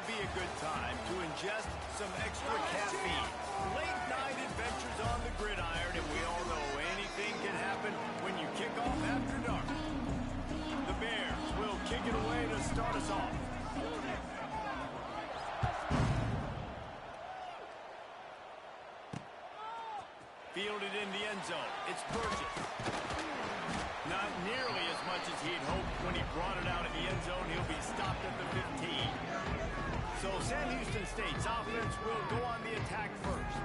would be a good time to ingest some extra caffeine. Late night adventures on the gridiron, and we all know anything can happen when you kick off after dark. The Bears will kick it away to start us off. Fielded in the end zone. It's Burgess. Not nearly as much as he'd hoped when he brought it out of the end zone. He'll be stopped at the 15. So Sam Houston State's offense will go on the attack first.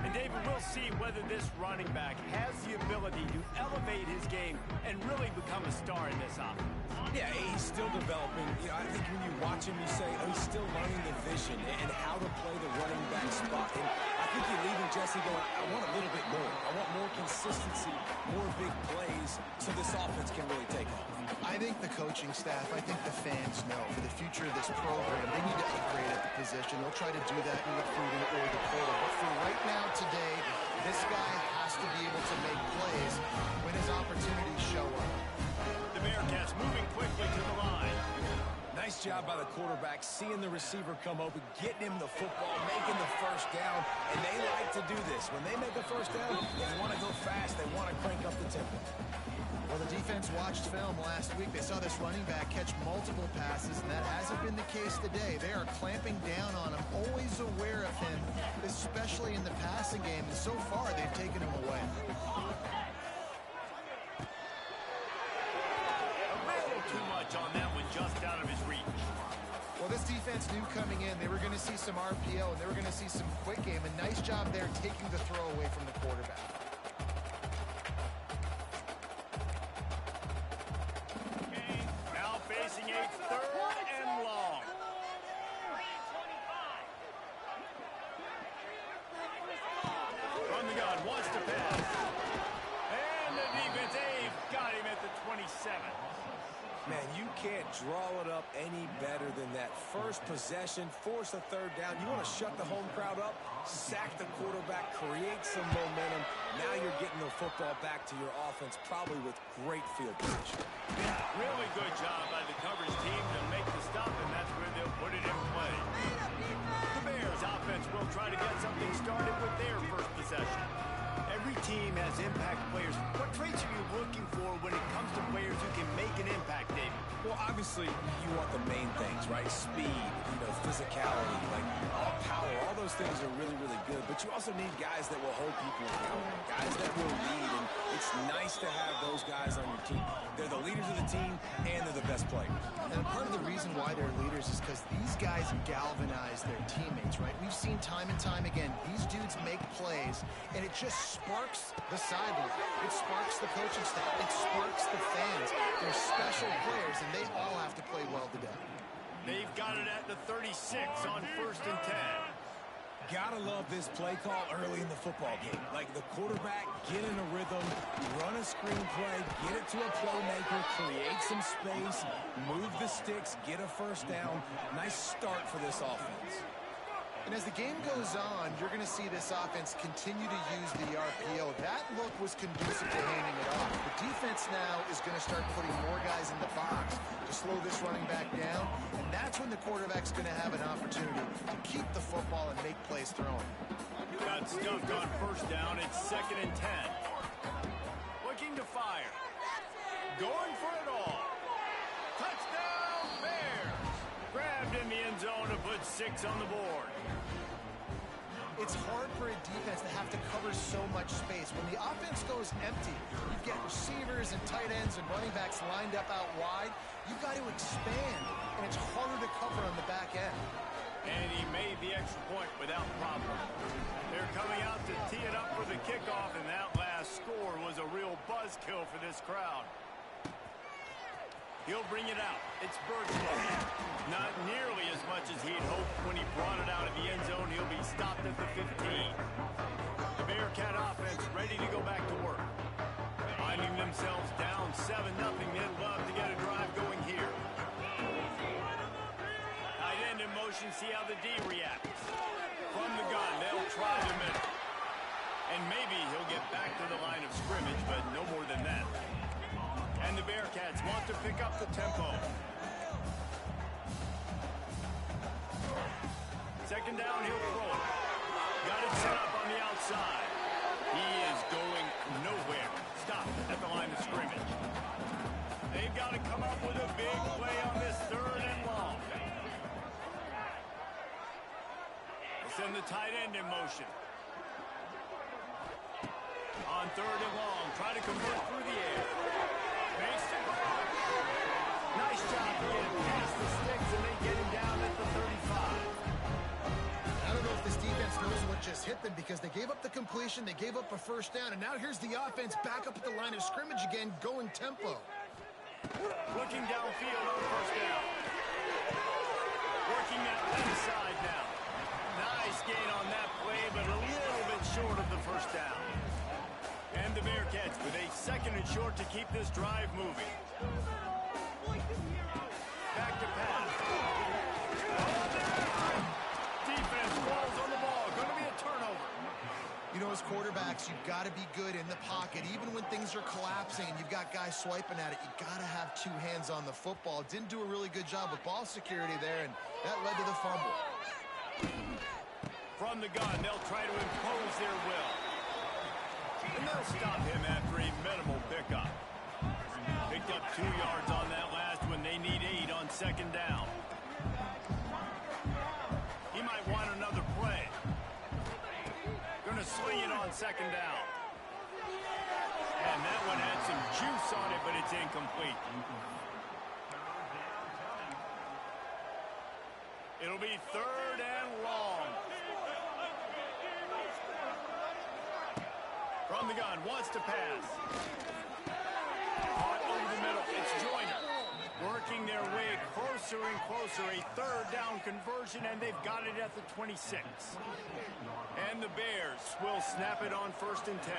And David, we'll see whether this running back has the ability to elevate his game and really become a star in this offense. Yeah, he's still developing. You know, I think when you watch him, you say, oh, he's still learning the vision and how to play the running back spot. And I think you're leaving Jesse going, I want a little bit more. I want more consistency, more big plays, so this offense can really take off. I think the coaching staff, I think the fans know for the future of this program, they need to upgrade at the position. They'll try to do that in recruiting or the portal. But for right now, today, this guy has to be able to make plays when his opportunities show up. The Bearcats moving quickly to the line. Nice job by the quarterback, seeing the receiver come open, getting him the football, making the first down. And they like to do this. When they make a first down, they want to go fast. They want to crank up the tempo. Well, the defense watched film last week. They saw this running back catch multiple passes, and that hasn't been the case today. They are clamping down on him, always aware of him, especially in the passing game. And so far, they've taken him away. A little too much on that one, just out of his reach. Well, this defense knew coming in they were going to see some RPO, and they were going to see some quick game. A nice job there taking the throw away from the quarterback. Facing a third and long. From the gun, wants to pass. And the defense, got him at the 27. Man, you can't draw it up any better than that. First possession, force a third down. You want to shut the home crowd up, sack the quarterback, create some momentum. Now you're getting the football back to your offense, probably with great field position. Yeah, really good job by the coverage team to make the stop, and that's where they'll put it in play. The Bears offense will try to get something started with their first possession. Every team has impact players. What traits are you looking for when it comes to players who can make an impact, David? Well, obviously, you want the main things, right? Speed, physicality, like all power, all those things are really, really good. But you also need guys that will hold people accountable, guys that will lead. And it's nice to have those guys on your team. They're the leaders of the team, and they're the best players. And part of the reason why they're leaders is because these guys galvanize their teammates, right? We've seen time and time again, these dudes make plays, and it just sparks the sideline. It sparks the coaching staff. It sparks the fans. They're special players, and they all have to play well today. They've got it at the 36 on 1st and 10. Gotta love this play call early in the football game. Like the quarterback, get in a rhythm, run a screen play, get it to a playmaker, create some space, move the sticks, get a first down. Nice start for this offense. And as the game goes on, you're going to see this offense continue to use the RPO. That look was conducive to handing it off. The defense now is going to start putting more guys in the box to slow this running back down, and that's when the quarterback's going to have an opportunity to keep the football and make plays throwing. Got stuffed on first down. It's 2nd and 10. Looking to fire. Going for it all. Touchdown, Bears. Grabbed in the end zone to put 6 on the board. It's hard for a defense to have to cover so much space. When the offense goes empty, you've got receivers and tight ends and running backs lined up out wide. You've got to expand, and it's harder to cover on the back end. And he made the extra point without problem. They're coming out to tee it up for the kickoff, and that last score was a real buzzkill for this crowd. He'll bring it out. It's Burgess. Not nearly as much as he'd hoped when he brought it out of the end zone. He'll be stopped at the 15. The Bearcat offense ready to go back to work. Finding themselves down 7-0. They'd love to get a drive going here. Tight end in motion. See how the D reacts. From the gun, they'll try the middle. And maybe he'll get back to the line of scrimmage, but no more than that. And the Bearcats want to pick up the tempo. second down, he'll throw it. Got it set up on the outside. He is going nowhere. Stop at the line of scrimmage. They've got to come up with a big play on this third and long. They send the tight end in motion. On third and long, try to convert through the air. Makes the grab. Nice job to get him past the sticks, and they get him down at the 35. I don't know if this defense knows what just hit them because they gave up the completion, they gave up a first down, and now here's the offense back up at the line of scrimmage again, going tempo. Looking downfield on first down. Working that left side now. Nice gain on that play, but a little bit short of the first down. And the Bearcats with a second and short to keep this drive moving. Back to pass. Defense falls on the ball. Going to be a turnover. You know, as quarterbacks, you've got to be good in the pocket. Even when things are collapsing and you've got guys swiping at it, you've got to have two hands on the football. Didn't do a really good job with ball security there, and that led to the fumble. From the gun, they'll try to impose their will. And they'll stop him after a minimal pickup. Picked up 2 yards on that last one. They need 8 on second down. He might want another play. Gonna sling it on second down. And that one had some juice on it, but it's incomplete. It'll be third and long. From the gun, wants to pass. Caught over the middle. It's Joyner. Working their way closer and closer. A third down conversion, and they've got it at the 26. And the Bears will snap it on first and 10.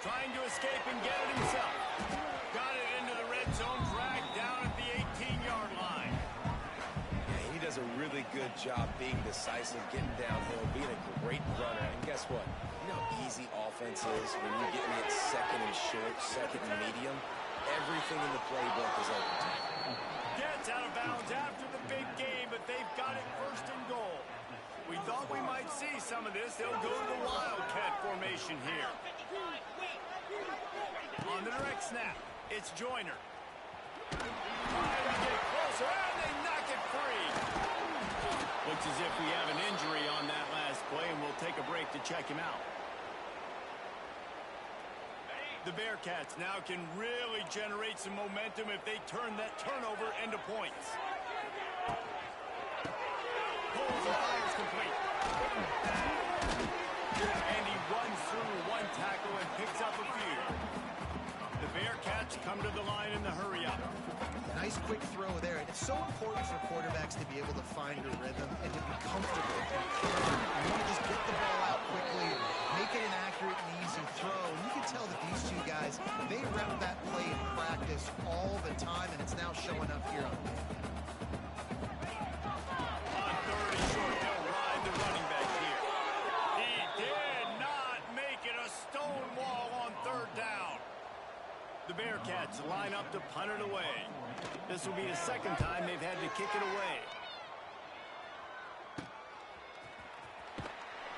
Trying to escape and get it himself. Got it into the red zone, dragged down at the 18-yard line. Yeah, he does a really good job being decisive, getting downhill, being a great runner. And guess what? You know how easy offense is when you get me at second and short, second and medium? Everything in the playbook is open to you. Gets out of bounds after the big game, but they've got it first and goal. We thought we might see some of this. They'll go to the Wildcat formation here. On the direct snap, it's Joyner. Trying to get closer, and they knock it free. Looks as if we have an injury on that last play, and we'll take a break to check him out. The Bearcats now can really generate some momentum if they turn that turnover into points. Pulls and fires complete. And he runs through one tackle and picks up a few. The Bearcats come to the line in the hurry-up. Nice quick throw there. It's so important for quarterbacks to be able to find your rhythm and to be comfortable. You want to just get the ball out quickly and make it an accurate and easy throw. And you can tell that these two guys, they rep that play in practice all the time, and it's now showing up here on the field. On third and short, they'll ride the running back here. He did not make it a stone wall on third down. The Bearcats line up to punt it away. This will be the second time they've had to kick it away.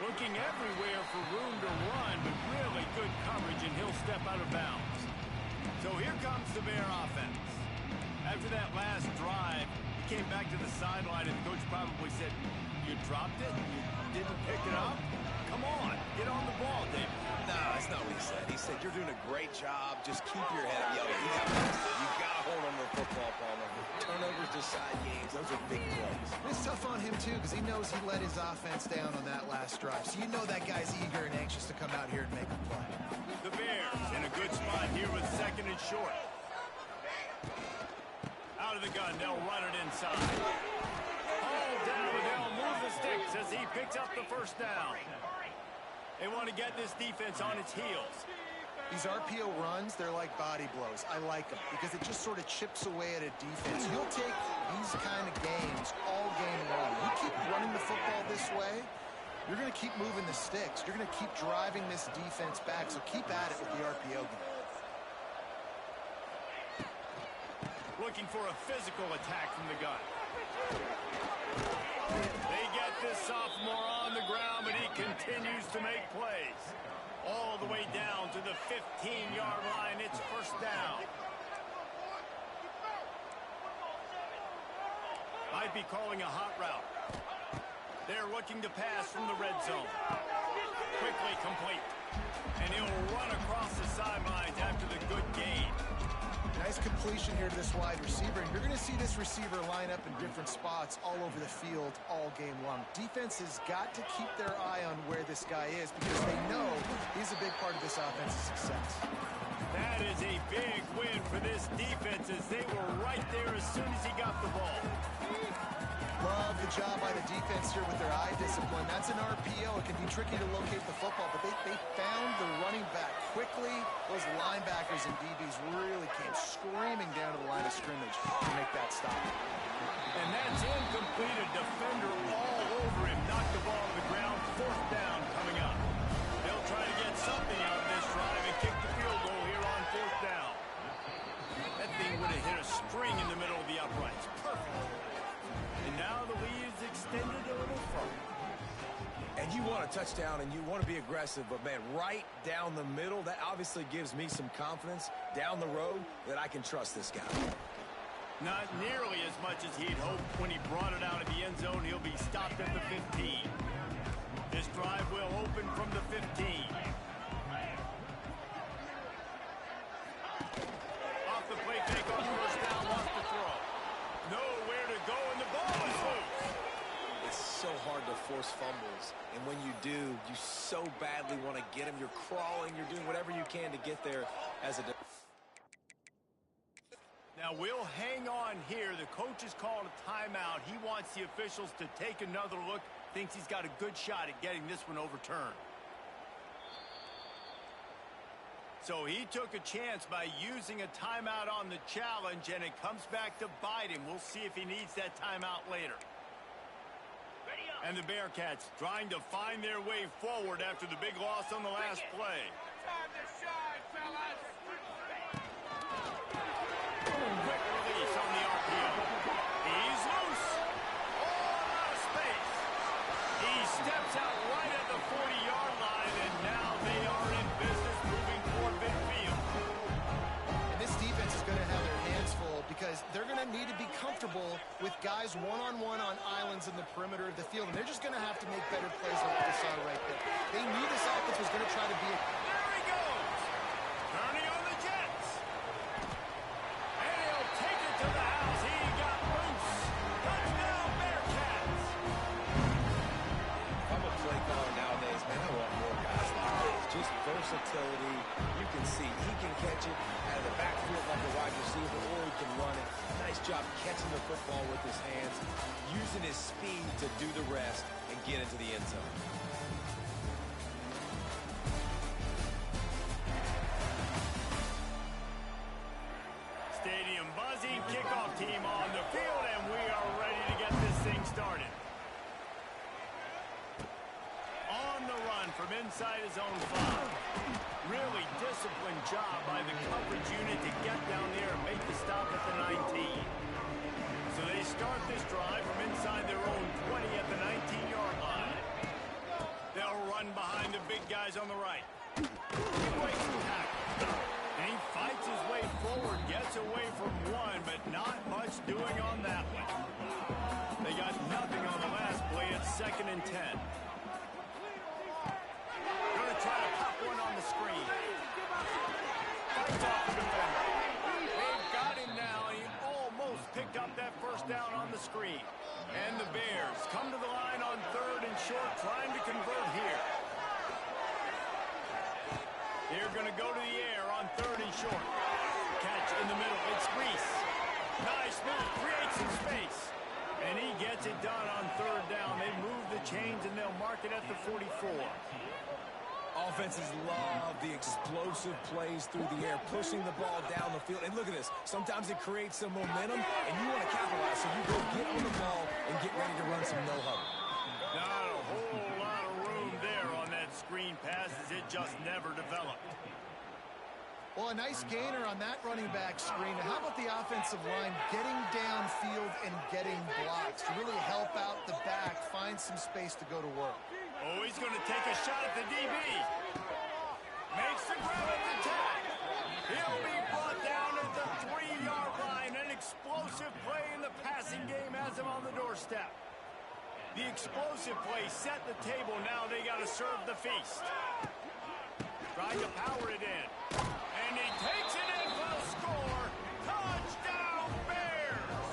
Looking everywhere for room to run, but really good coverage, and he'll step out of bounds. So here comes the Bear offense. After that last drive, he came back to the sideline, and the coach probably said, "You dropped it? You didn't pick it up? Come on, get on the ball, David." No, that's not what he said. He said, "You're doing a great job. Just keep your head up." Yo, you got to hold on to the football, Palmer. Turnovers decide games. Those are big plays. It's tough on him, too, because he knows he let his offense down on that last drive. So you know that guy's eager and anxious to come out here and make a play. The Bears in a good spot here with second and short. Out of the gun, they'll run it inside. Hold down, they'll move the sticks as he picks up the first down. They want to get this defense on its heels. These RPO runs, they're like body blows. I like them because it just sort of chips away at a defense. You'll take these kind of games all game long. You keep running the football this way, you're going to keep moving the sticks. You're going to keep driving this defense back, so keep at it with the RPO game. looking for a physical attack from the gun. They get this sophomore on the ground, but he continues to make plays. All the way down to the 15-yard line. It's first down. Might be calling a hot route. They're looking to pass from the red zone. Quickly complete. And he'll run across the sidelines after the good gain. Nice completion here to this wide receiver. And you're going to see this receiver line up in different spots all over the field all game long. Defense has got to keep their eye on where this guy is because they know he's a big part of this offense's success. That is a big win for this defense as they were right there as soon as he got the ball. Love the job by the defense here with their eye discipline. That's an RPO. It can be tricky to locate the football, but they found the running back quickly. Those linebackers and DBs really came screaming down to the line of scrimmage to make that stop. And that's incomplete. A defender all over him. Knocked the ball to the ground. Fourth down coming up. They'll try to get something out of this drive and kick the field goal here on fourth down. That thing would have hit a string in the middle of the uprights. Perfect. And now the lead is extended a little further. And you want a touchdown and you want to be aggressive, but man, right down the middle, that obviously gives me some confidence down the road that I can trust this guy. Not nearly as much as he'd hoped when he brought it out of the end zone. He'll be stopped at the 15. This drive will open from the 15. Off the play fake on first down, wants to throw. Nowhere to go, and the ball is loose. It's so hard to force fumbles, and when you do, you so badly want to get them. You're crawling, you're doing whatever you can to get there as a Now we'll hang on here. The coach has called a timeout. He wants the officials to take another look. Thinks he's got a good shot at getting this one overturned. So he took a chance by using a timeout on the challenge, and it comes back to bite him. We'll see if he needs that timeout later. And the Bearcats trying to find their way forward after the big loss on the last play. Quick release on the RPO. He's loose. All out of space. He steps out right at the 40-yard line, and now they are in business moving toward midfield. And this defense is going to have their hands full because they're going to need to be comfortable with guys one-on-one on islands in the perimeter of the field, and they're just going to have to make better plays like we saw right there. They knew this offense was going to try to be a... There he goes. Turning on the Jets. And he'll take it to the house. He got loose. Touchdown, Bearcats. I'm a play caller nowadays, man. I want more guys like this. Just versatility. You can see he can catch it out of the backfield like a wide receiver, or he can run it. Nice job catching the football with his hands, using his speed to do the rest and get into the end zone. Stadium buzzing, kickoff team on the field, and we are ready to get this thing started. On the run from inside his own 5. Really disciplined job by the coverage unit to get down there and make the stop at the 19. So they start this drive from inside their own 20 at the 19-yard line. They'll run behind the big guys on the right. He breaks the tackle. And he fights his way forward, gets away from one, but not much doing on that one. They got nothing on the last play. It's 2nd and 10. Going to try to pop one on the screen. Fights off the defender. They've got him now. He almost picked up that first down on the screen. And the Bears come to the line on 3rd and short, trying to convert here. They're going to go to the air on 3rd and short. Catch in the middle. It's Reese. Nice move. Creates some space. And he gets it done on 3rd down. They move the chains, and they'll mark it at the 44. Offenses love the explosive plays through the air, pushing the ball down the field. And look at this. Sometimes it creates some momentum, and you want to capitalize. So you go get on the ball and get ready to run some no-huddle. Not a whole lot of room there on that screen pass as it just never developed. Well, a nice gainer on that running back screen. How about the offensive line getting downfield and getting blocks to really help out the back, find some space to go to work? Oh, he's going to take a shot at the DB. Makes the grab at the tag. He'll be brought down at the 3-yard line. An explosive play in the passing game has him on the doorstep. The explosive play set the table. Now they got to serve the feast. Trying to power it in. And he takes it in for the score. Touchdown, Bears!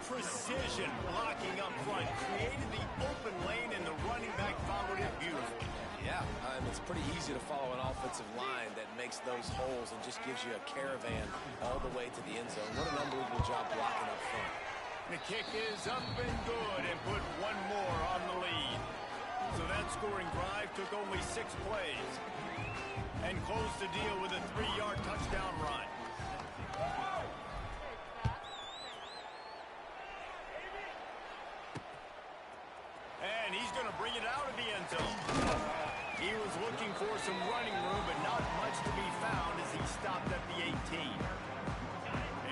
Precision blocking up front created the open lane, and the running back followed it beautifully. Yeah, it's pretty easy to follow an offensive line that makes those holes and just gives you a caravan all the way to the end zone. What an unbelievable job blocking up front. The kick is up and good, and put one more on the lead. So that scoring drive took only 6 plays and closed the deal with a 3-yard touchdown run. And he's going to bring it out of the end zone. He was looking for some running room, but not much to be found as he stopped at the 18.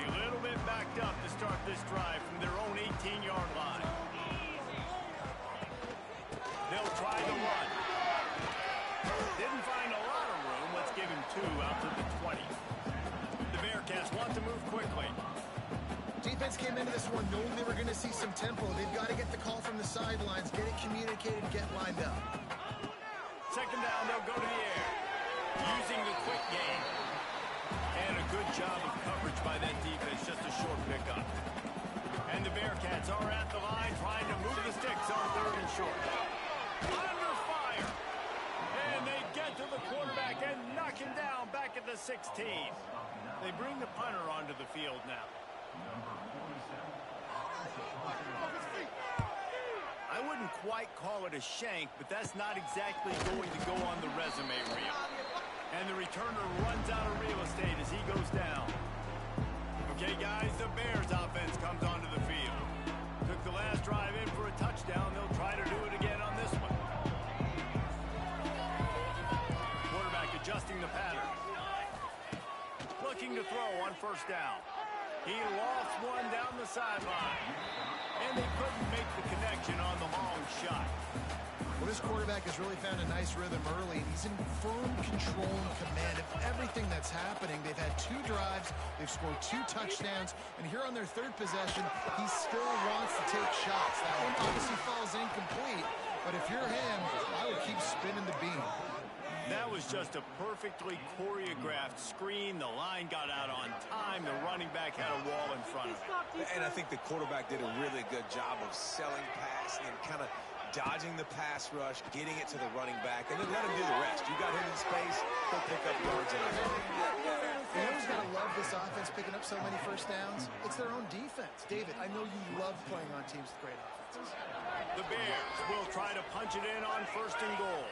A little bit backed up to start this drive from their own 18-yard line. They'll try the run. Didn't find a lot of room. Let's give him 2 out to the 20. The Bearcats want to move quickly. Defense came into this one knowing they were going to see some tempo. They've got to get the call from the sidelines, get it communicated, get lined up. Second down, they'll go to the air. Using the quick game. And a good job of coverage by that defense, just a short pickup. And the Bearcats are at the line trying to move the sticks on 3rd and short. Under fire. And they get to the quarterback and knock him down back at the 16. They bring the punter onto the field now. I wouldn't quite call it a shank, but that's not exactly going to go on the resume reel. And the returner runs out of real estate as he goes down. Okay, guys, the Bears offense comes onto the field. Took the last drive in for a touchdown. They'll try to do it again on this one. Quarterback adjusting the pattern. Looking to throw on 1st down. He lost one down the sideline. And they couldn't make the connection on the long shot. Well, this quarterback has really found a nice rhythm early. He's in firm control and command of everything that's happening. They've had 2 drives. They've scored 2 touchdowns. And here on their 3rd possession, he still wants to take shots. That one obviously falls incomplete. But if you're him, I would keep spinning the beam. That was just a perfectly choreographed screen. The line got out on time. The running back had a wall in front of him. And I think the quarterback did a really good job of selling pass and kind of dodging the pass rush, getting it to the running back, and then let him do the rest. You got him in space, he'll pick up yards in a hurry. You know who's going to love this offense picking up so many 1st downs? It's their own defense. David, I know you love playing on teams with great offenses. The Bears will try to punch it in on 1st and goal.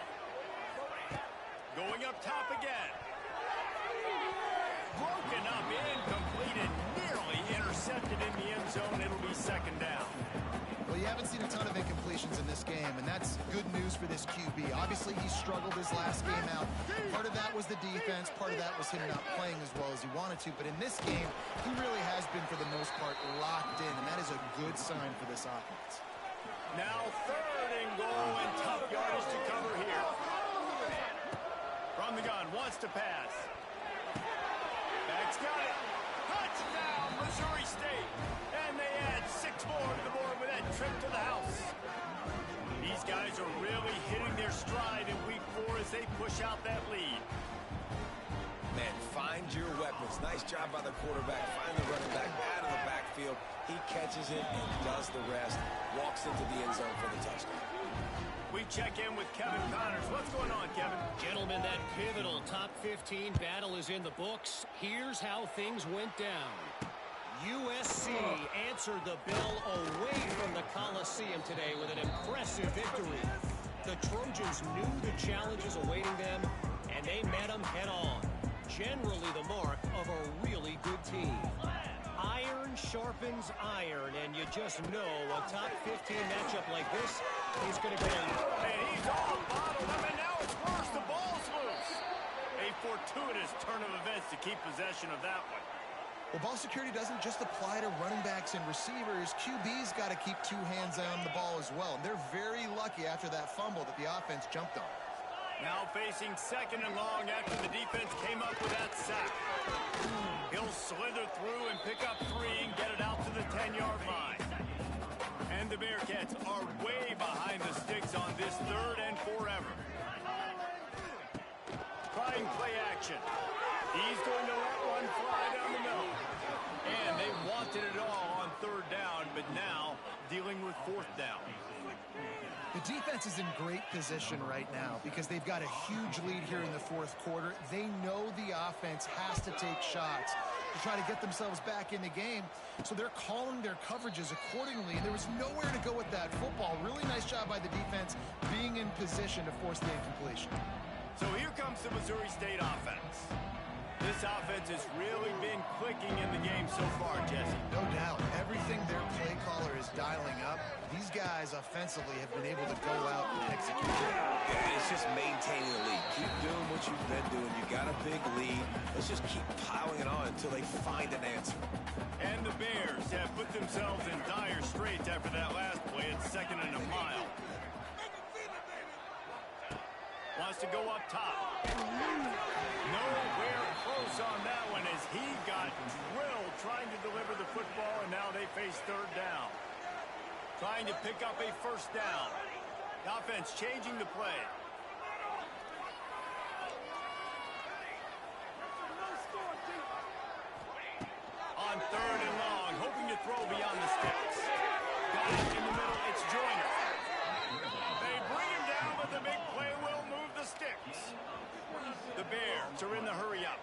Going up top again. Broken up, incomplete, and nearly intercepted in the end zone. It'll be 2nd down. Well, you haven't seen a ton of incompletions in this game, and that's good news for this QB. Obviously, he struggled his last game out. Part of that was the defense. Part of that was him not playing as well as he wanted to. But in this game, he really has been, for the most part, locked in, and that is a good sign for this offense. Now 3rd and goal, and tough yardage to cover here. From the gun, wants to pass. Back's got it. Touchdown, Missouri State. And they add 6 more to the board with that trip to the house. These guys are really hitting their stride in week 4 as they push out that lead. Man, find your weapons. Nice job by the quarterback. Find the running back out of the backfield. He catches it and does the rest. Walks into the end zone for the touchdown. We check in with Kevin Connors. What's going on, Kevin? Gentlemen, that pivotal top 15 battle is in the books. Here's how things went down. USC answered the bell away from the Coliseum today with an impressive victory. The Trojans knew the challenges awaiting them, and they met them head-on. Generally the mark of a really good team. Iron sharpens iron, and you just know a top 15 matchup like this is going to go. And he's all bottled up, and now it's worse. The ball's loose. A A fortuitous turn of events to keep possession of that one. Well, ball security doesn't just apply to running backs and receivers. QB's got to keep two hands on the ball as well. And they're very lucky after that fumble that the offense jumped on. Now facing second and long after the defense came up with that sack. He'll slither through and pick up 3 and get it out to the 10-yard line. And the Bearcats are way behind the sticks on this 3rd and forever. Trying play action. He's going to let one fly down the middle. And they wanted it all on 3rd down, but now dealing with 4th down. The defense is in great position right now because they've got a huge lead here in the 4th quarter. They know the offense has to take shots to try to get themselves back in the game. So they're calling their coverages accordingly. And there was nowhere to go with that football. Really nice job by the defense being in position to force the incompletion. So here comes the Missouri State offense. This offense has really been clicking in the game so far, Jesse. No doubt. Everything their play caller is dialing up, these guys offensively have been able to go out and execute. Yeah, it's just maintaining the lead. Keep doing what you've been doing. You got a big lead. Let's just keep piling it on until they find an answer. And the Bears have put themselves in dire straits after that last play at 2nd and a mile. Wants to go up top. Nowhere close on that one as he got drilled trying to deliver the football, and now they face 3rd down. Trying to pick up a 1st down. The offense changing the play. On 3rd and long, hoping to throw beyond the sticks. Got it in the middle, it's Joyner. They bring him down, but the big play will move the sticks. The Bears are in the hurry-up.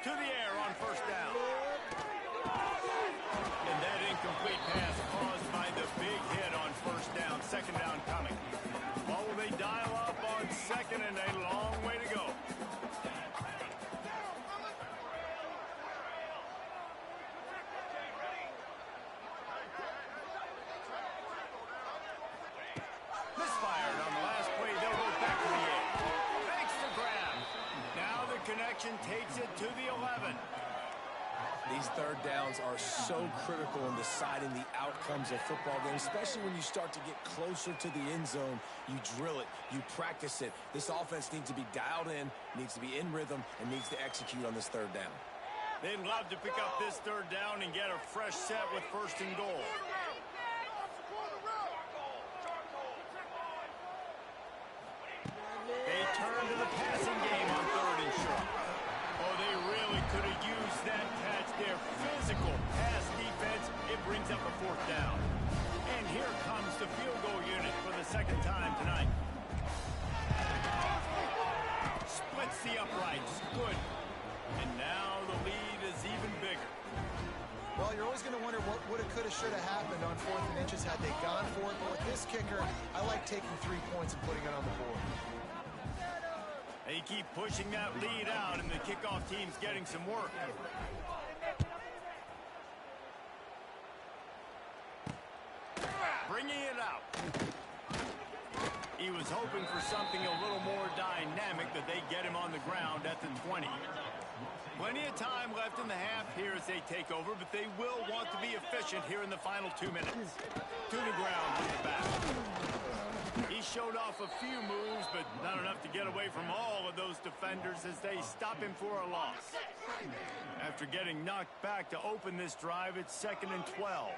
To the air on 1st down. And that incomplete pass caused by the big hit on 1st down. 2nd down coming. Well, will they dial up on 2nd and a long way to go? Misfired on the last play. They'll go back to the 8. Thanks to grab. Now the connection takes it to the 11. These 3rd downs are so critical in deciding the outcomes of football games, especially when you start to get closer to the end zone. You drill it, you practice it. This offense needs to be dialed in, needs to be in rhythm, and needs to execute on this 3rd down. They'd love to pick up this 3rd down and get a fresh set with 1st and goal. They turn to the passing game on 3rd and short. Oh, they really could have used that catch there. Physical pass defense. It brings up a 4th down. And here comes the field goal unit for the 2nd time tonight. Splits the uprights. Good. And now the lead is even bigger. Well, you're always going to wonder what would have, could have, should have happened on 4th and inches had they gone for it. But with this kicker, I like taking 3 points and putting it on the board. They keep pushing that lead out, and the kickoff team's getting some work. Bringing it out. He was hoping for something a little more dynamic, but they get him on the ground at the 20. Plenty of time left in the half here as they take over, but they will want to be efficient here in the final 2 minutes. To the ground with the back. He showed off a few moves, but not enough to get away from all of those defenders as they stop him for a loss. After getting knocked back to open this drive, it's 2nd and 12.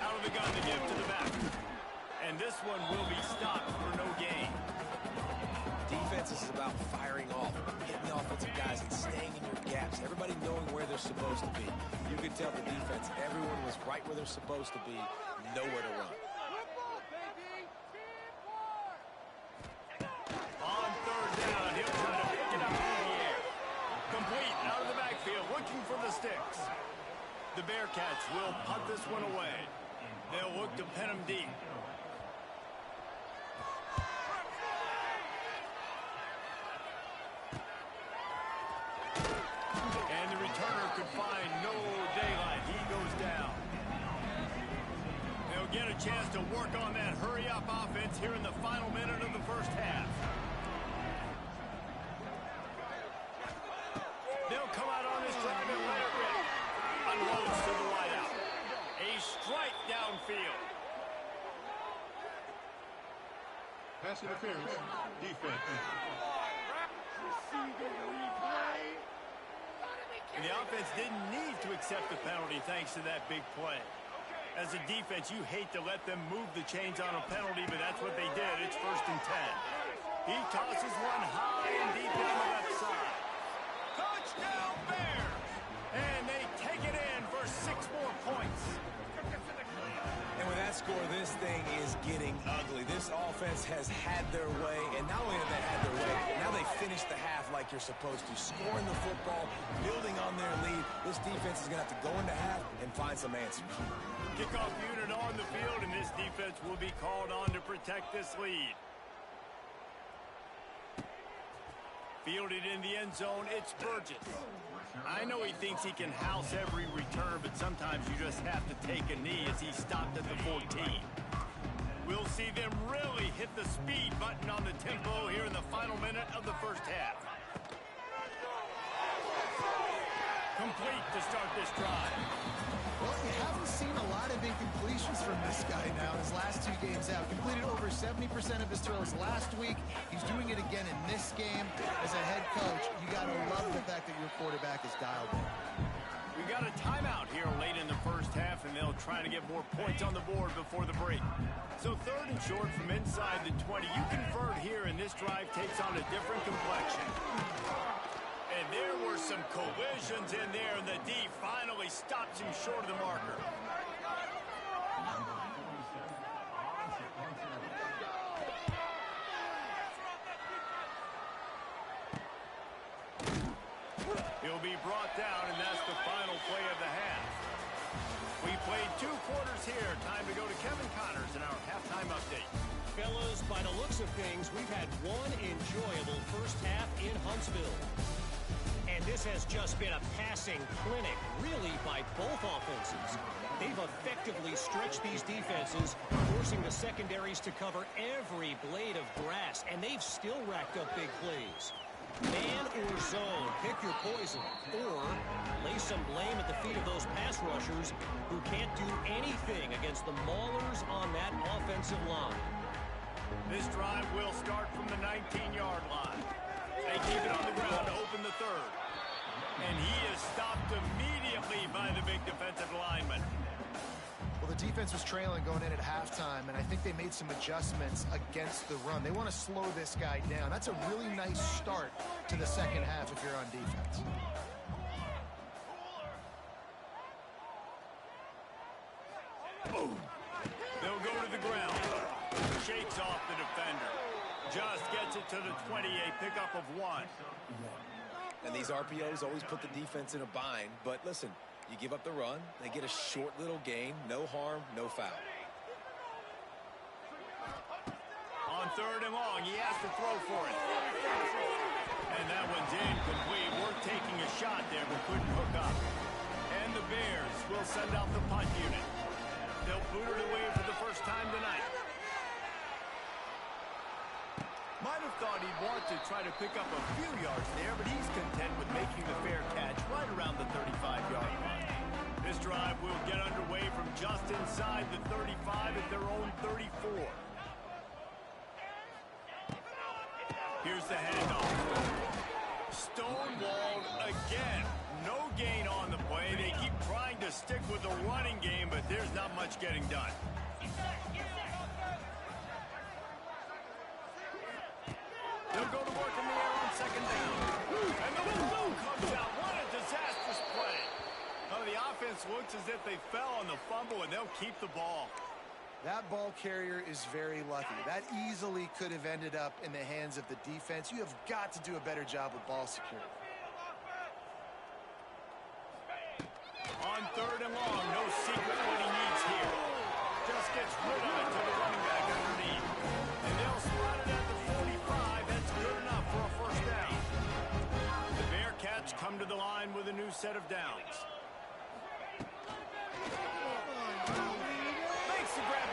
Out of the gun to give to the back. And this one will be stopped for no gain. Defense is about firing off, hitting the offensive guys and staying in your gaps. Everybody knowing where they're supposed to be. You can tell the defense, everyone was right where they're supposed to be, nowhere to run. On 3rd down, he'll try to pick it up in the air. Complete out of the backfield, looking for the sticks. The Bearcats will punt this one away. They'll look to pin him deep. And the returner could find no daylight. He goes They'll get a chance to work on that hurry-up offense here in the final minute of the first half. They'll come out on this drive and let it rip. Unloads to the wideout. A strike downfield. Pass interference, defense. And the offense didn't need to accept the penalty thanks to that big play. As a defense, you hate to let them move the chains on a penalty, but that's what they did. It's 1st and 10. He tosses one high and deep down the left side. Touchdown Bears! And they take it in for 6 more points. And with that score, this thing is getting ugly. This offense has had their way, and not only have they had their way, now they finish the half like you're supposed to. Scoring the football, building on their lead. This defense is going to have to go into half and find some answers. Kickoff unit on the field, and this defense will be called on to protect this lead. Fielded in the end zone, it's Burgess. I know he thinks he can house every return, but sometimes you just have to take a knee as he stopped at the 14. We'll see them really hit the speed button on the tempo here in the final minute of the first half. Complete to start this drive. Well, you haven't seen a lot of incompletions from this guy now in his last 2 games out. Completed over 70% of his throws last week. He's doing it again in this game. As a head coach, you got to love the fact that your quarterback is dialed in. We got a timeout here late in the first half, and they'll try to get more points on the board before the break. So 3rd and short from inside the 20. You convert here, and this drive takes on a different complexion. And there were some collisions in there, and the D finally stops him short of the marker. He'll be brought down, and that's the final play of the half. We played 2 quarters here. Time to go to Kevin Connors in our halftime update. Fellas, by the looks of things, we've had one enjoyable first half in Huntsville. And this has just been a passing clinic, really, by both offenses. They've effectively stretched these defenses, forcing the secondaries to cover every blade of grass, and they've still racked up big plays. Man or zone, pick your poison, or lay some blame at the feet of those pass rushers who can't do anything against the maulers on that offensive line. This drive will start from the 19-yard line. They keep it on the ground to open the 3rd. And he is stopped immediately by the big defensive lineman. Well, the defense was trailing going in at halftime, and I think they made some adjustments against the run. They want to slow this guy down. That's a really nice start to the second half if you're on defense. Boom. They'll go to the ground. Shakes off the defender. Just gets it to the 20, a pickup of 1. And these RPOs always put the defense in a bind. But listen, you give up the run, they get a short little gain, no harm, no foul. On 3rd and long, he has to throw for it. And that one's incomplete. We're taking a shot there, but couldn't hook up. And the Bears will send out the punt unit. They'll boot it away for the first time tonight. Might have thought he'd want to try to pick up a few yards there, but he's content with making the fair catch right around the 35-yard line. This drive will get underway from just inside the 35 at their own 34. Here's the handoff. Stonewalled again. No gain on the play. They keep trying to stick with the running game, but there's not much getting done. They'll go to work in the air on 2nd down. And the ball comes out. What a disastrous play. Oh, the offense looks as if they fell on the fumble, and they'll keep the ball. That ball carrier is very lucky. That easily could have ended up in the hands of the defense. You have got to do a better job with ball security. On 3rd and long, no secret what he needs here. Just gets rid of it to the running back underneath. And they'll spot it at the 45. That's good enough for a first down. The Bearcats come to the line with a new set of downs. Makes the grab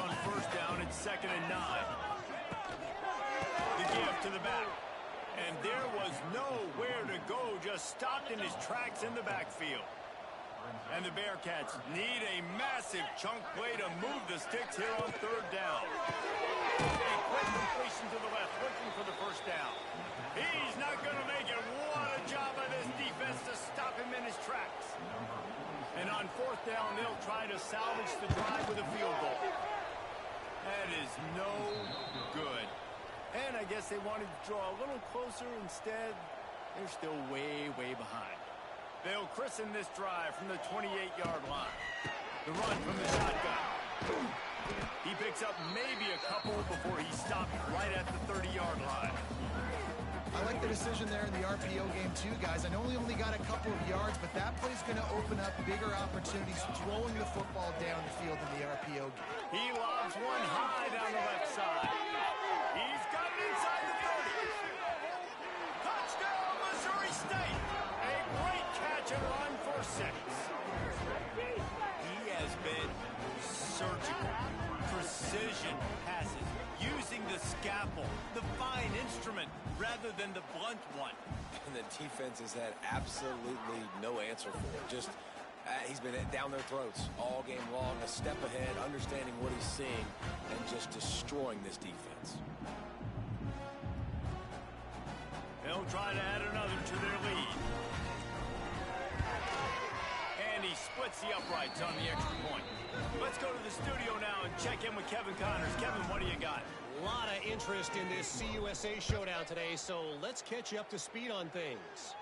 on first down. It's 2nd and 9. The give to the back. And there was nowhere to go, just stopped in his tracks in the backfield. And the Bearcats need a massive chunk play to move the sticks here on 3rd down. A quick completion to the left, looking for the first down. He's not going to make it. What a job by this defense to stop him in his tracks. And on 4th down, they'll try to salvage the drive with a field goal. That is no good. And I guess they wanted to draw a little closer. Instead, they're still way, way behind. They'll christen this drive from the 28-yard line. The run from the shotgun. He picks up maybe a couple before he stopped right at the 30-yard line. I like the decision there in the RPO game too, guys. I know he only got a couple of yards, but that play's going to open up bigger opportunities throwing the football down the field in the RPO game. He lobs one high down the left side. He's got it inside the 30. Touchdown, Missouri State. A great catch and run for 6. He has been surgical. Precision passes. Using the scalpel, the fine instrument, rather than the blunt one. And the defense has had absolutely no answer for it. Just, he's been down their throats all game long, a step ahead, understanding what he's seeing, and just destroying this defense. They'll try to add another to their lead. And he splits the uprights on the extra point. Let's go to the studio now and check in with Kevin Connors. Kevin, what do you got? A lot of interest in this CUSA showdown today, so let's catch you up to speed on things.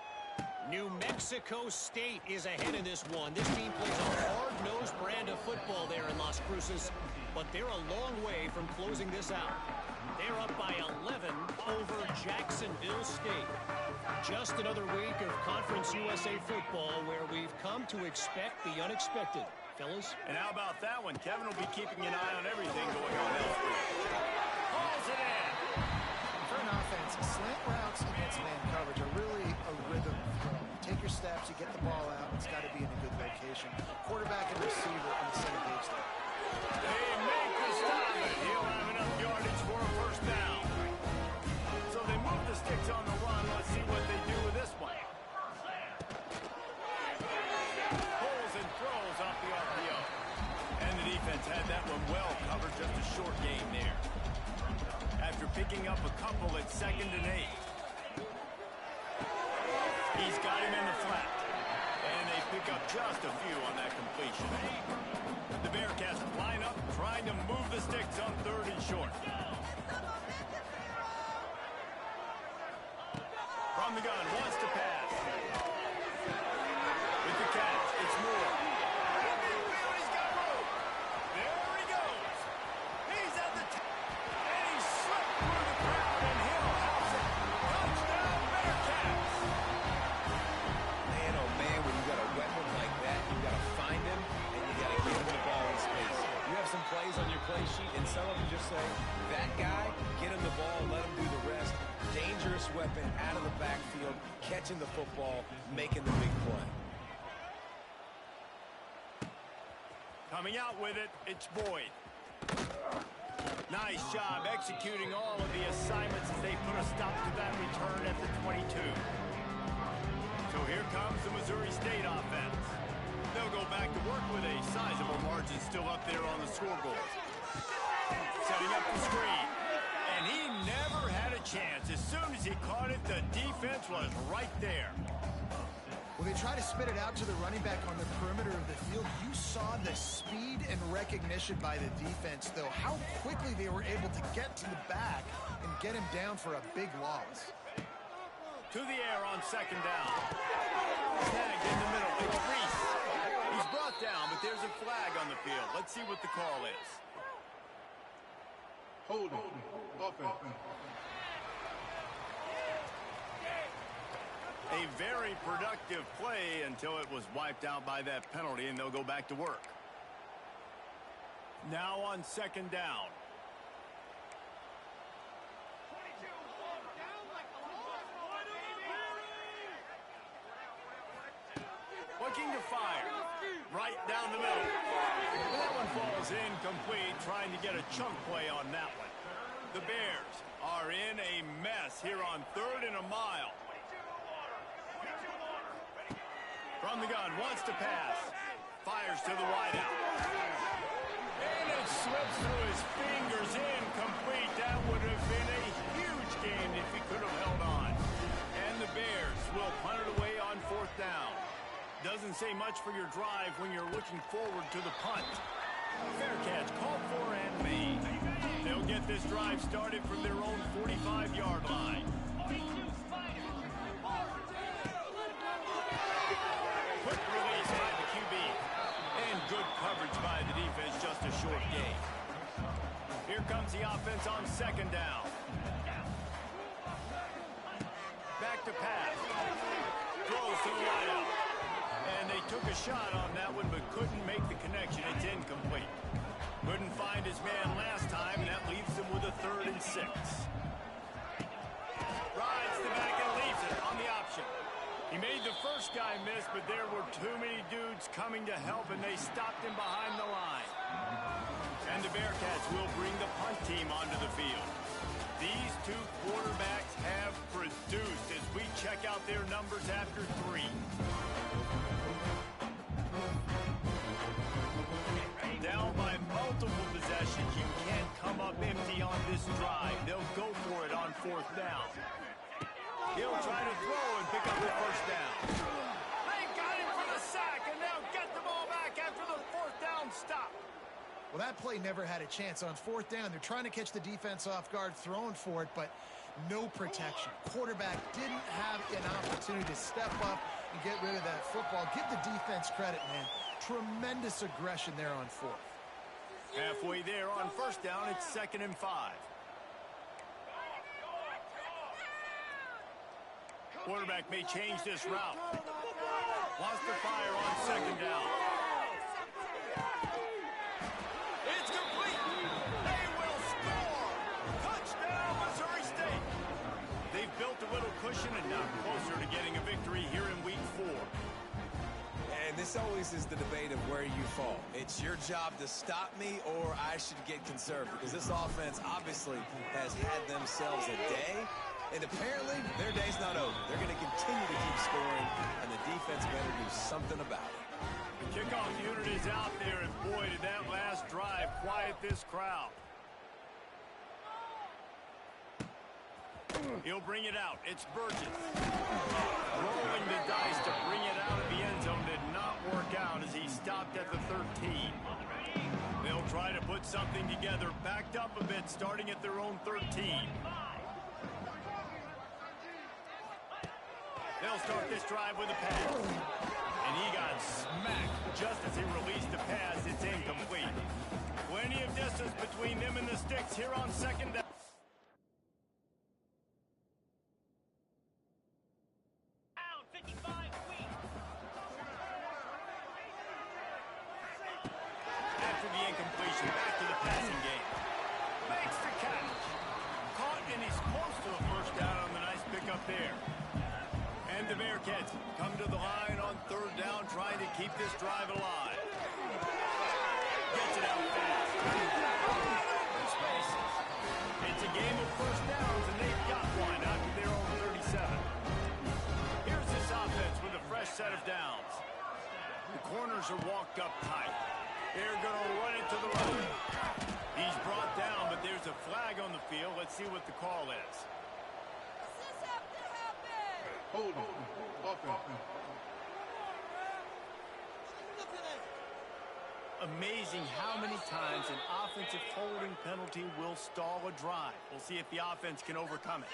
New Mexico State is ahead in this one. This team plays a hard-nosed brand of football there in Las Cruces, but they're a long way from closing this out. They're up by 11 over Jacksonville State. Just another week of Conference USA football where we've come to expect the unexpected. Fellas? And how about that one? Kevin will be keeping an eye on everything going on elsewhere. Hauls it in. For an offense, slant routes against man coverage are really a rhythm throw. You take your steps, you get the ball out, it's got to be in a good location. Quarterback and receiver on the same page there. They make the stop, and he'll have enough yardage for a first down. So they move the sticks on the run. Let's see what they do with this one. Pulls and throws off the RPO. And the defense had that one well covered, just a short gain there. After picking up a couple at 2nd and 8. He's got him in the flat. And they pick up just a few on that completion. The Bearcats line up, trying to move the sticks on 3rd and short. From the gun, wants to pass. With the catch, it's Moore. He's got room. There he goes. He's at the top. And he slipped through the crowd, and he'll house it. Touchdown, Bearcats. Man, oh man, when you got a weapon like that, you got to find him, and you got to give him the ball in space. You have some plays on your play sheet, and some of them just say, that guy, get him the ball, let him do the rest. Dangerous weapon out of the backfield, catching the football, making the big play. Coming out with it, it's Boyd. Nice job executing all of the assignments as they put a stop to that return at the 22. So here comes the Missouri State offense. They'll go back to work with a sizable margin still up there on the scoreboard. Setting up the screen. And he never had a chance. As soon as he caught it, the defense was right there. When they try to spit it out to the running back on the perimeter of the field, you saw the speed and recognition by the defense, though. How quickly they were able to get to the back and get him down for a big loss. To the air on 2nd down. Snagged in the middle. It's Reese. He's brought down, but there's a flag on the field. Let's see what the call is. Holding. Offense. A very productive play until it was wiped out by that penalty, and they'll go back to work. Now on 2nd down. Looking to fire. right down the middle. And that one falls incomplete, trying to get a chunk play on that one. The Bears are in a mess here on 3rd and a mile. From the gun, wants to pass. Fires to the wideout. And it slips through his fingers, incomplete. That would have been a huge gain if he could have held on. And the Bears will punt it away on 4th down. Doesn't say much for your drive when you're looking forward to the punt. Fair catch, called for and made. They'll get this drive started from their own 45-yard line. Quick release by the QB. And good coverage by the defense, just a short gain. Here comes the offense on 2nd down. Back to pass. Throws to the wideout. And they took a shot on that one, but couldn't make the connection. It's incomplete. Couldn't find his man last time, and that leaves them with a 3rd and 6. Rides the back and leaves it on the option. He made the first guy miss, but there were too many dudes coming to help, and they stopped him behind the line. And the Bearcats will bring the punt team onto the field. These two quarterbacks have produced as we check out their numbers after 3. Down by multiple possessions, you can't come up empty on this drive. They'll go for it on 4th down. He'll try to throw and pick up the 1st down. They got him for the sack, and they'll get the ball back after the 4th down stop. Well, that play never had a chance. On 4th down, they're trying to catch the defense off guard, throwing for it, but no protection. Quarterback didn't have an opportunity to step up and get rid of that football. Give the defense credit, man. Tremendous aggression there on 4th. Halfway there on 1st down, it's 2nd and 5. Quarterback may change this route. Wants to fire on 2nd down. It's complete. They will score. Touchdown, Missouri State. They've built a little cushion and now closer to getting a victory here in week 4. And this always is the debate of where you fall. It's your job to stop me or I should get conservative, because this offense obviously has had themselves a day, and apparently their day's not over. They're going to continue to keep scoring, and the defense better do something about it. The kickoff unit is out there, and boy, did that last drive quiet this crowd. He'll bring it out. It's Burgess. Rolling the dice to bring it out of the end zone did not work out as he stopped at the 13. They'll try to put something together, backed up a bit, starting at their own 13. They'll start this drive with a pass. And he got smacked just as he released the pass. It's incomplete. Plenty of distance between them and the sticks here on 2nd down. After the incompletion, back to the passing game. Makes the catch. Caught, and he's close to a 1st down on the nice pickup there. And the Bearcats come to the line on 3rd down, trying to keep this drive alive. Gets it out fast. Open spaces. It's a game of 1st downs, and they've got one out to their own 37. Here's this offense with a fresh set of downs. The corners are walked up tight. They're going to run it to the right. He's brought down, but there's a flag on the field. Let's see what the call is. Hold on. Offense. Amazing how many times an offensive holding penalty will stall a drive. We'll see if the offense can overcome it.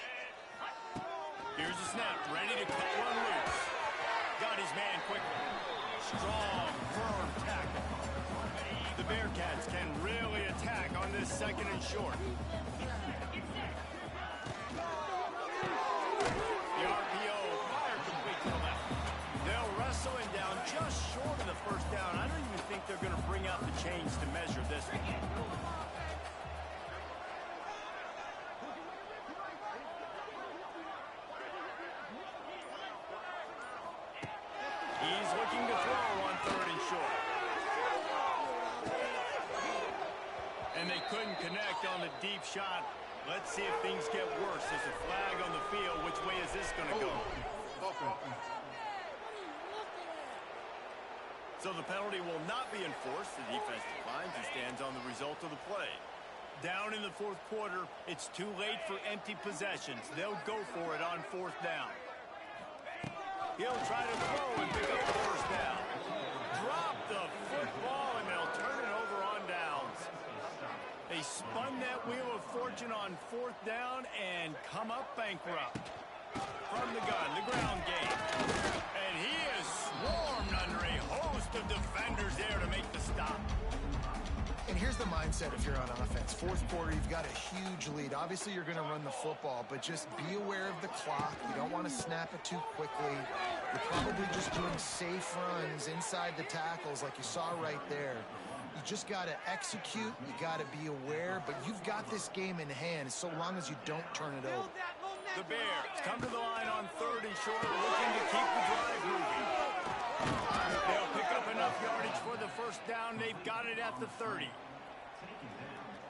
Here's the snap, ready to cut one loose. Got his man quickly. Strong, firm tackle. The Bearcats can really attack on this 2nd and short. The RPO, fire complete to the left. They'll wrestle him down just short of the 1st down. I don't even think they're going to bring out the chains to measure this one. He's looking to throw on 3rd and short. deep shot. Let's see if things get worse. There's a flag on the field. Which way is this going to go? Offense. So the penalty will not be enforced. The defense declines and stands on the result of the play. Down in the fourth quarter, it's too late for empty possessions. They'll go for it on fourth down. He'll try to throw and pick up the first down. Drop the football, and they'll turn it over on downs. They spun that wheel of fortune on fourth down and come up bankrupt. From the gun, the ground game. And he is swarmed under a host of defenders there to make the stop. And here's the mindset if you're on offense. Fourth quarter, you've got a huge lead. Obviously, you're going to run the football, but just be aware of the clock. You don't want to snap it too quickly. You're probably just doing safe runs inside the tackles like you saw right there. You just got to execute. You got to be aware, but you've got this game in hand so long as you don't turn it over. The Bears come to the line on third and short, looking to keep the drive moving. They'll pick up enough yardage for the first down. They've got it at the 30.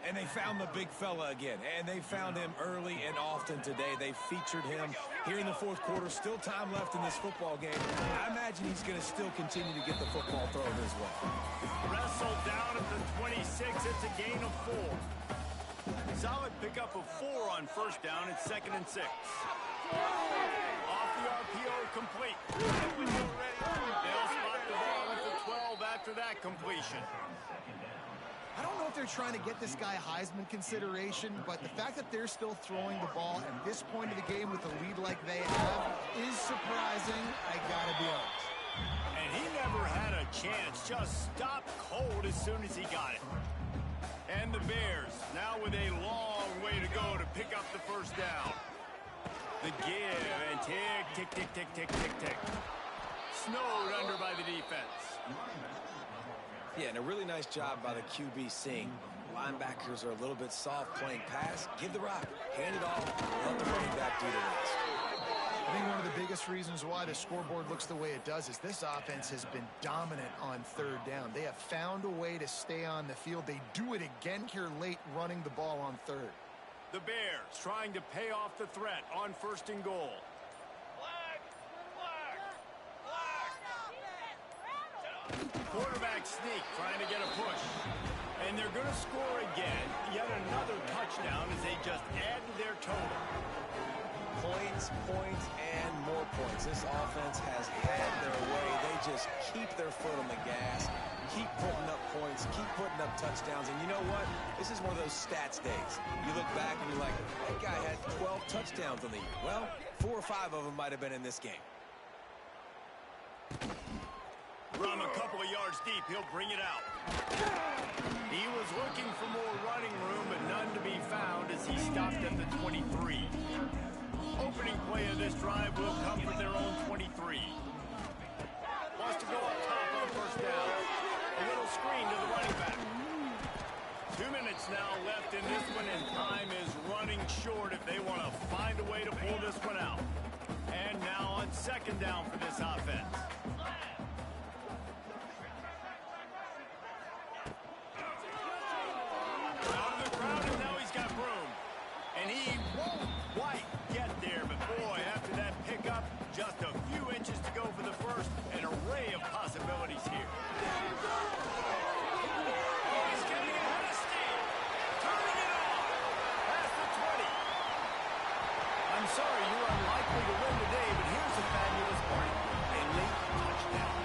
And they found the big fella again, and they found him early and often today. They featured him here in the fourth quarter. Still time left in this football game. I imagine he's going to still continue to get the football thrown his way. Wrestled down at the 26. It's a gain of 4. Solid pickup of 4 on first down. It's 2nd and 6. Off the RPO, complete. They'll spot the ball at the 12 after that completion. I don't know if they're trying to get this guy Heisman consideration, but the fact that they're still throwing the ball at this point of the game with a lead like they have is surprising. I gotta be honest. And he never had a chance. Just stopped cold as soon as he got it. And the Bears now with a long way to go to pick up the first down. The give and tick, tick, tick, tick, tick, tick, tick. Snowed under by the defense. Yeah, and a really nice job by the QB seeing. Linebackers are a little bit soft playing pass. Give the rock. Hand it off. Let the running back do the rest. I think one of the biggest reasons why the scoreboard looks the way it does is this offense has been dominant on third down. They have found a way to stay on the field. They do it again here late running the ball on third. The Bears trying to pay off the threat on 1st and goal. Quarterback sneak trying to get a push. And they're going to score again. Yet another touchdown as they just add to their total. Points, points, and more points. This offense has had their way. They just keep their foot on the gas, keep putting up points, keep putting up touchdowns. And you know what? This is one of those stats days. You look back and you're like, that guy had 12 touchdowns on the year. Well, 4 or 5 of them might have been in this game. From a couple of yards deep, he'll bring it out. He was looking for more running room, but none to be found as he stopped at the 23. Opening play of this drive will come from their own 23. Wants to go up top on first down. A little screen to the running back. 2 minutes now left in this one, and time is running short if they want to find a way to pull this one out. And now on 2nd down for this offense. And he won't quite get there, but boy, after that pickup, just a few inches to go for the first. An array of possibilities here. Oh, he's getting ahead of steam. Turning it on. Past the 20. I'm sorry, you're unlikely to win today, but here's a fabulous part. A late touchdown.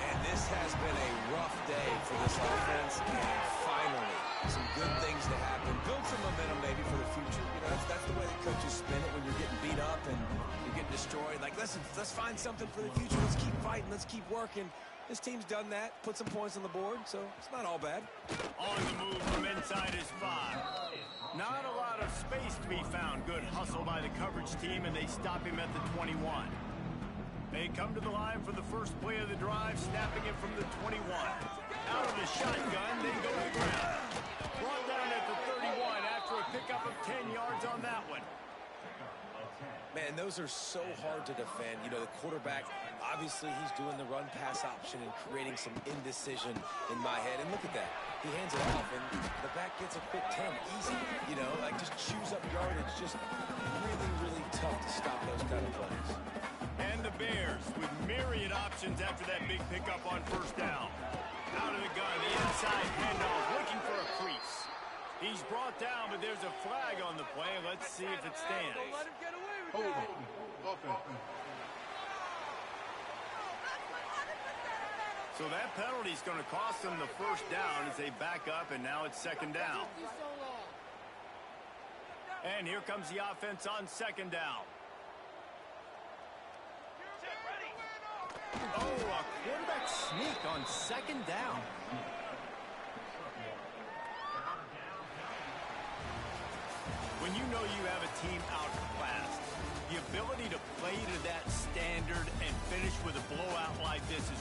And this has been a rough day for this offense, and finally, some good things to happen. Build some momentum maybe for the future. You know, that's the way the coaches spin it when you're getting beat up and you're getting destroyed. Like, listen, let's find something for the future. Let's keep fighting. Let's keep working. This team's done that, put some points on the board, so it's not all bad. On the move from inside his 5. Not a lot of space to be found. Good hustle by the coverage team, and they stop him at the 21. They come to the line for the first play of the drive, snapping it from the 21. Out of the shotgun, they go to the ground. Brought down at the 31 after a pickup of 10 yards on that one. Man, those are so hard to defend. You know, the quarterback, obviously he's doing the run-pass option and creating some indecision in my head. And look at that. He hands it off, and the back gets a quick 10. Easy, you know, like just chews up yardage. Just really, really tough to stop those kind of plays. And the Bears with myriad options after that big pickup on first down. Out of the gun, the inside handoff, looking for a crease. He's brought down, but there's a flag on the play. Let's see if it stands. Don't let him get away with that. Offense. So that penalty is going to cost them the first down as they back up, and now it's second down. And here comes the offense on second down. Oh, a quarterback sneak on second down. When you know you have a team outclassed, the ability to play to that standard and finish with a blowout like this is